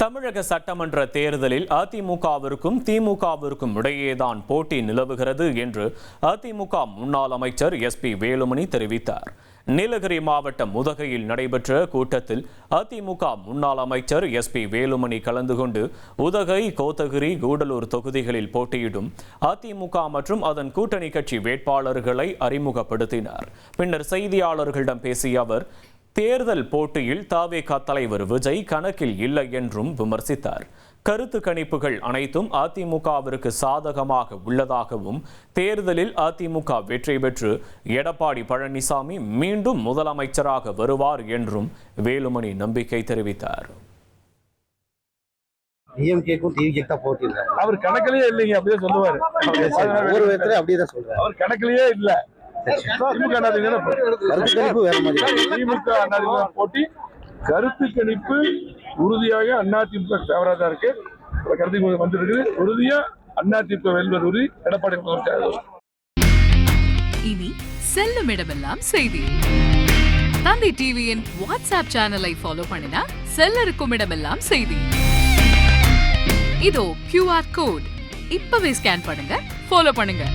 தமிழக சட்டமன்ற தேர்தலில் அதிமுகவிற்கும் திமுகவிற்கும் இடையேதான் போட்டி நிலவுகிறது என்று அதிமுக முன்னாள் அமைச்சர் SP வேலுமணி தெரிவித்தார். நீலகிரி மாவட்டம் உதகையில் நடைபெற்ற கூட்டத்தில் அதிமுக முன்னாள் அமைச்சர் SP வேலுமணி கலந்து கொண்டு உதகை, கோத்தகிரி, கூடலூர் தொகுதிகளில் போட்டியிடும் அதிமுக மற்றும் அதன் கூட்டணி கட்சி வேட்பாளர்களை அறிமுகப்படுத்தினார். பின்னர் செய்தியாளர்களிடம் பேசிய அவர், தேர்தல் போட்டியில் தவேக தலைவர் விஜய் கணக்கில் இல்லை என்றும் விமர்சித்தார். கருத்து கணிப்புகள் அனைத்தும் அதிமுகவிற்கு சாதகமாக உள்ளதாகவும், தேர்தலில் அதிமுக வெற்றி பெற்று எடப்பாடி பழனிசாமி மீண்டும் முதலமைச்சராக வருவார் என்றும் வேலுமணி நம்பிக்கை தெரிவித்தார். அவர் கணக்கிலேயே இல்லைங்க, அப்படியே சொல்லுவாரு. அவர் கணக்கிலேயே இல்ல. போட்டி கருத்து கணிப்பு உறுதியாக அதிமுக ஃபேவரா தான் இருக்கு. கருத்து வந்திருக்கு. உறுதியா அதிமுக வெல்வது உறுதி. எடப்பாடி இனி செல்லும் இடமெல்லாம் செய்தி. தந்தை டிவியின் வாட்ஸ்அப் சேனலை ஃபாலோ பண்ணினா செல்ல இருக்கும் இடமெல்லாம் செய்தி. இதோ QR கோட் இப்பவே ஸ்கேன் பண்ணுங்க, ஃபாலோ பண்ணுங்க.